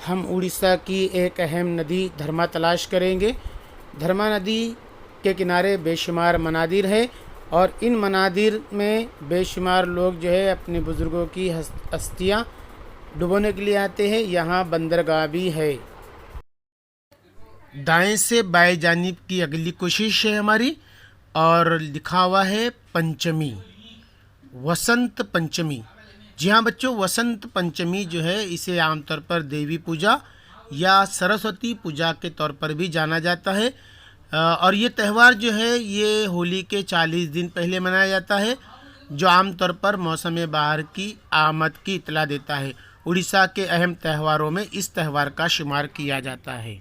हम उड़ीसा की एक अहम नदी धर्मा तलाश करेंगे। धर्मा नदी के किनारे बेशुमार मनादिर है और इन मनादिर में बेशुमार लोग जो है अपने बुज़ुर्गों की अस्थियाँ डुबोने के लिए आते हैं। यहाँ बंदरगाह भी है। दाएं से बाएं जानिब की अगली कोशिश है हमारी और लिखा हुआ है पंचमी, वसंत पंचमी। जी हाँ बच्चों, वसंत पंचमी जो है इसे आमतौर पर देवी पूजा या सरस्वती पूजा के तौर पर भी जाना जाता है। और ये त्यौहार जो है ये होली के 40 दिन पहले मनाया जाता है, जो आमतौर पर मौसम बहार की आमद की इतला देता है। उड़ीसा के अहम त्योहारों में इस त्यौहार का शुमार किया जाता है।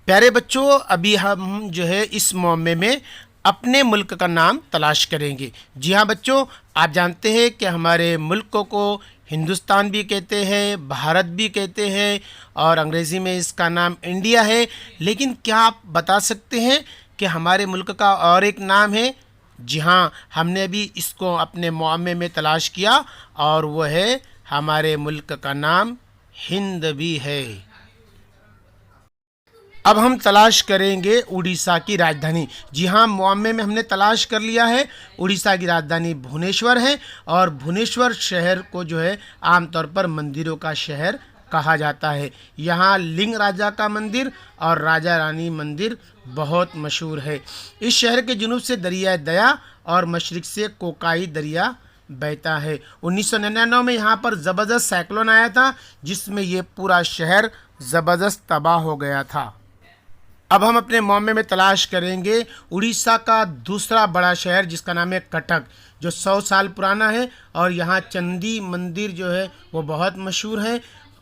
प्यारे बच्चों, अभी हम जो है इस मौके में अपने मुल्क का नाम तलाश करेंगे। जी हाँ बच्चों, आप जानते हैं कि हमारे मुल्क को हिंदुस्तान भी कहते हैं, भारत भी कहते हैं और अंग्रेज़ी में इसका नाम इंडिया है। लेकिन क्या आप बता सकते हैं कि हमारे मुल्क का और एक नाम है? जी हाँ, हमने अभी इसको अपने मौके में तलाश किया और वो है हमारे मुल्क का नाम हिंद भी है। अब हम तलाश करेंगे उड़ीसा की राजधानी। जी हाँ, मौके में हमने तलाश कर लिया है। उड़ीसा की राजधानी भुवनेश्वर है और भुवनेश्वर शहर को जो है आमतौर पर मंदिरों का शहर कहा जाता है। यहाँ लिंग राजा का मंदिर और राजा रानी मंदिर बहुत मशहूर है। इस शहर के जुनूब से दरिया दया और मशरिक से कोकाई दरिया बहता है। 1999 में यहाँ पर ज़बरदस्त साइक्लोन आया था जिसमें ये पूरा शहर ज़बरदस्त तबाह हो गया था। अब हम अपने मौके में तलाश करेंगे उड़ीसा का दूसरा बड़ा शहर जिसका नाम है कटक, जो 100 साल पुराना है और यहाँ चंदी मंदिर जो है वो बहुत मशहूर है।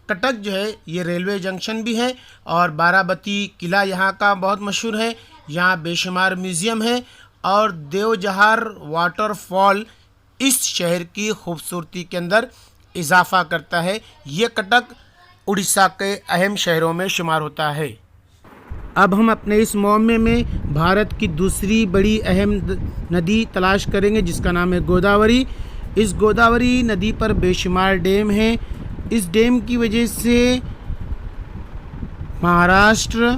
कटक जो है ये रेलवे जंक्शन भी है और बाराबती किला यहाँ का बहुत मशहूर है। यहाँ बेशुमार म्यूज़ियम है और देवजहार वाटरफॉल इस शहर की खूबसूरती के अंदर इजाफा करता है। ये कटक उड़ीसा के अहम शहरों में शुमार होता है। अब हम अपने इस मौके में भारत की दूसरी बड़ी अहम नदी तलाश करेंगे जिसका नाम है गोदावरी। इस गोदावरी नदी पर बेशुमार डैम हैं। इस डैम की वजह से महाराष्ट्र,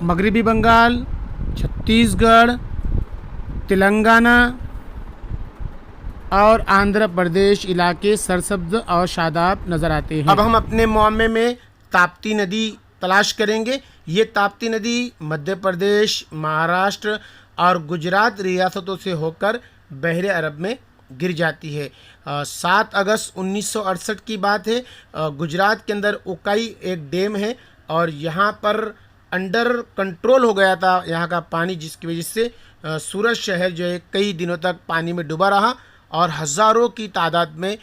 मगरबी बंगाल, छत्तीसगढ़, तेलंगाना और आंध्र प्रदेश इलाके सरसब्ज और शादाब नज़र आते हैं। अब हम अपने मौके में ताप्ती नदी तलाश करेंगे। ये ताप्ती नदी मध्य प्रदेश, महाराष्ट्र और गुजरात रियासतों से होकर बहरे अरब में गिर जाती है। 7 अगस्त 1968 की बात है। गुजरात के अंदर उकाई एक डैम है और यहाँ पर अंडर कंट्रोल हो गया था यहाँ का पानी, जिसकी वजह से सूरत शहर जो है कई दिनों तक पानी में डूबा रहा और हज़ारों की तादाद में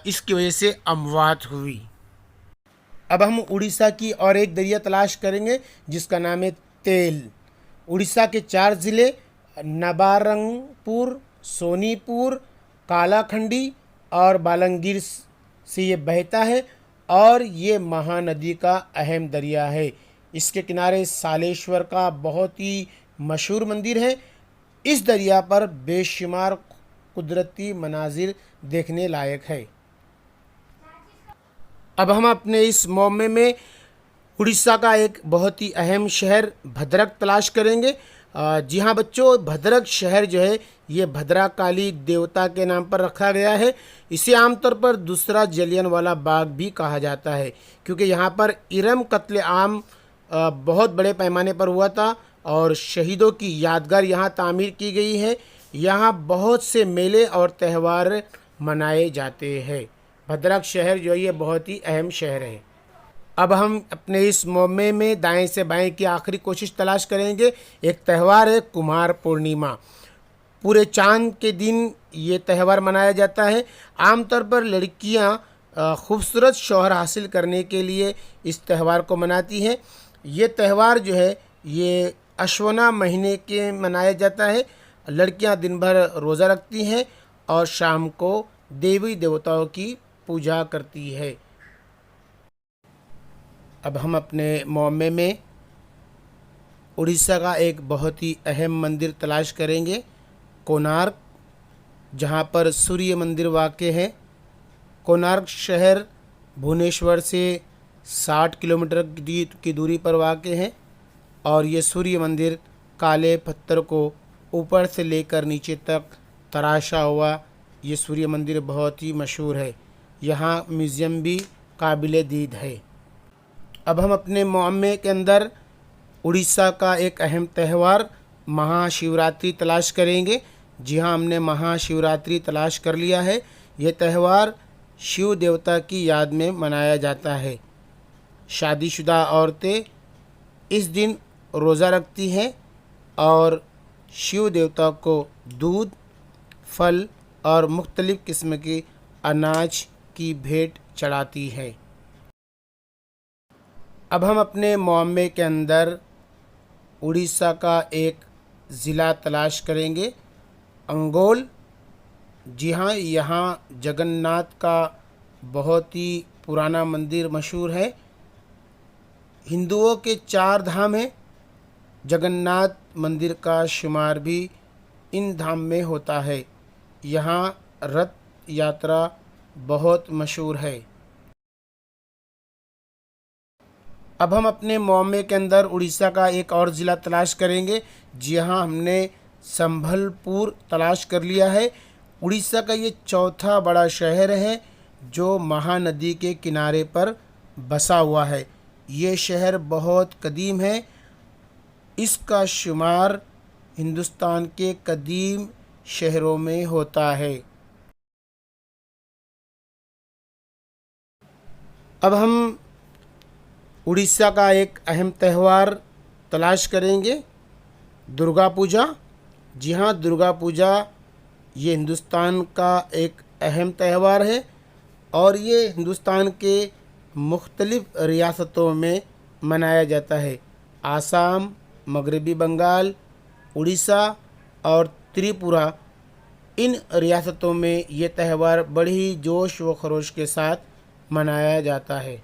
इसकी वजह से अमवात हुई। अब हम उड़ीसा की और एक दरिया तलाश करेंगे जिसका नाम है तेल। उड़ीसा के 4 ज़िले नबारंगपुर, सोनीपुर, कालाखंडी और बालंगीर से ये बहता है और ये महानदी का अहम दरिया है। इसके किनारे सालेश्वर का बहुत ही मशहूर मंदिर है। इस दरिया पर बेशुमार कुदरती मनाजिर देखने लायक है। अब हम अपने इस मौके में उड़ीसा का एक बहुत ही अहम शहर भद्रक तलाश करेंगे। जी हाँ बच्चों, भद्रक शहर जो है ये भद्राकाली देवता के नाम पर रखा गया है। इसे आमतौर पर दूसरा जलियांवाला बाग भी कहा जाता है क्योंकि यहाँ पर इरम कत्ले आम बहुत बड़े पैमाने पर हुआ था और शहीदों की यादगार यहाँ तामीर की गई है। यहाँ बहुत से मेले और त्यौहार मनाए जाते हैं। भद्रक शहर जो है ये बहुत ही अहम शहर है। अब हम अपने इस मौके में दाएं से बाएं की आखिरी कोशिश तलाश करेंगे। एक त्यौहार है कुमार पूर्णिमा। पूरे चांद के दिन ये त्यौहार मनाया जाता है। आमतौर पर लड़कियां खूबसूरत शौहर हासिल करने के लिए इस त्यौहार को मनाती हैं। ये त्यौहार जो है ये अश्वना महीने के मनाया जाता है। लड़कियां दिन भर रोज़ा रखती हैं और शाम को देवी देवताओं की पूजा करती है। अब हम अपने मौके में उड़ीसा का एक बहुत ही अहम मंदिर तलाश करेंगे, कोणार्क। जहाँ पर सूर्य मंदिर वाक़ है। कोणार्क शहर भुवनेश्वर से 60 किलोमीटर की दूरी पर वाक़ है और ये सूर्य मंदिर काले पत्थर को ऊपर से लेकर नीचे तक तराशा हुआ ये सूर्य मंदिर बहुत ही मशहूर है। यहाँ म्यूज़ियम भी काबिल दीद है। अब हम अपने मुअम्मे के अंदर उड़ीसा का एक अहम त्यौहार महाशिवरात्रि तलाश करेंगे। जी हाँ, हमने महाशिवरात्रि तलाश कर लिया है। ये त्यौहार शिव देवता की याद में मनाया जाता है। शादीशुदा औरतें इस दिन रोज़ा रखती हैं और शिव देवता को दूध, फल और मुख्तलिफ़ किस्म के अनाज की भेंट चढ़ाती है। अब हम अपने मुअम्मे के अंदर उड़ीसा का एक ज़िला तलाश करेंगे, अंगोल। जी हाँ, यहाँ जगन्नाथ का बहुत ही पुराना मंदिर मशहूर है। हिंदुओं के 4 धाम हैं। जगन्नाथ मंदिर का शुमार भी इन धाम में होता है। यहाँ रथ यात्रा बहुत मशहूर है। अब हम अपने मुअम्मे के अंदर उड़ीसा का एक और ज़िला तलाश करेंगे। जी हाँ, हमने संभलपुर तलाश कर लिया है। उड़ीसा का ये चौथा बड़ा शहर है जो महानदी के किनारे पर बसा हुआ है। ये शहर बहुत कदीम है। इसका शुमार हिंदुस्तान के कदीम शहरों में होता है। अब हम उड़ीसा का एक अहम त्यौहार तलाश करेंगे, दुर्गा पूजा। जी हाँ, दुर्गा पूजा ये हिंदुस्तान का एक अहम त्यौहार है और ये हिंदुस्तान के मुख्तलिफ़ रियासतों में मनाया जाता है। आसाम, मगरबी बंगाल, उड़ीसा और त्रिपुरा, इन रियासतों में ये त्यौहार बड़ी जोश व खरोश के साथ मनाया जाता है।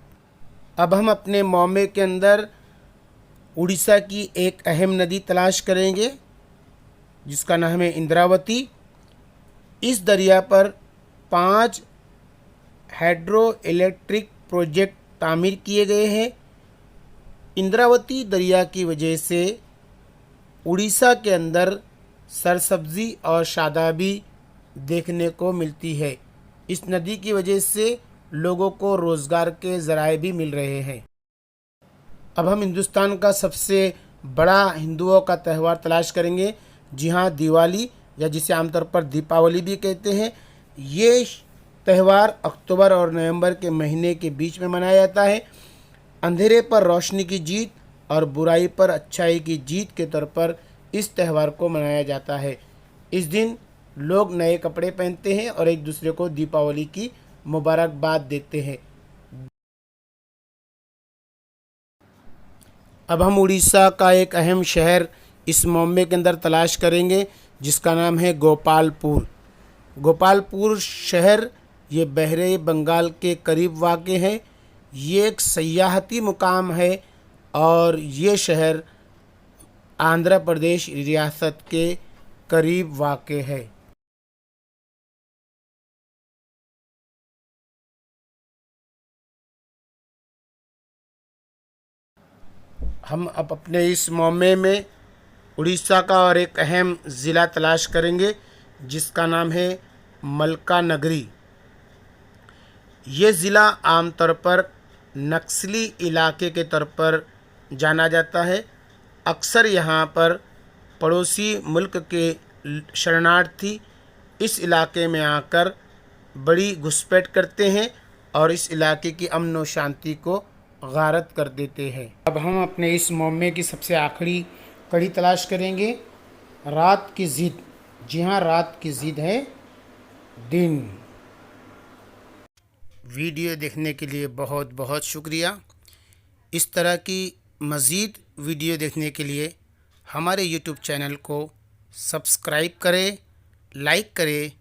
अब हम अपने मुअम्मे के अंदर उड़ीसा की एक अहम नदी तलाश करेंगे जिसका नाम है इंद्रावती। इस दरिया पर 5 हाइड्रो इलेक्ट्रिक प्रोजेक्ट तामीर किए गए हैं। इंद्रावती दरिया की वजह से उड़ीसा के अंदर सरसब्जी और शादाबी देखने को मिलती है। इस नदी की वजह से लोगों को रोज़गार के ज़राए भी मिल रहे हैं। अब हम हिंदुस्तान का सबसे बड़ा हिंदुओं का त्यौहार तलाश करेंगे। जी हाँ, दिवाली, या जिसे आमतौर पर दीपावली भी कहते हैं। ये त्यौहार अक्टूबर और नवंबर के महीने के बीच में मनाया जाता है। अंधेरे पर रोशनी की जीत और बुराई पर अच्छाई की जीत के तौर पर इस त्यौहार को मनाया जाता है। इस दिन लोग नए कपड़े पहनते हैं और एक दूसरे को दीपावली की मुबारकबाद देते हैं। अब हम उड़ीसा का एक अहम शहर इस मुअम्मे के अंदर तलाश करेंगे जिसका नाम है गोपालपुर। गोपालपुर शहर ये बहरे बंगाल के करीब वाक़ है। ये एक सयाहती मुकाम है और ये शहर आंध्र प्रदेश रियासत के करीब वाक़ है। हम अब अपने इस मुअम्मे में उड़ीसा का और एक अहम ज़िला तलाश करेंगे जिसका नाम है मलकानगिरी। ये ज़िला आमतौर पर नक्सली इलाके के तौर पर जाना जाता है। अक्सर यहाँ पर पड़ोसी मुल्क के शरणार्थी इस इलाके में आकर बड़ी घुसपैठ करते हैं और इस इलाके की अमन व शांति को गारत कर देते हैं। अब हम अपने इस मुअम्मे की सबसे आखिरी कड़ी तलाश करेंगे, रात की ज़िद। जी हाँ, रात की ज़िद है दिन। वीडियो देखने के लिए बहुत बहुत शुक्रिया। इस तरह की मज़ीद वीडियो देखने के लिए हमारे YouTube चैनल को सब्सक्राइब करें, लाइक करें,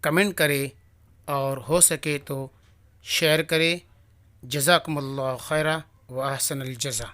कमेंट करें और हो सके तो शेयर करें। जज़ाकुमुल्लाह खैरा व अहसनल जज़ा।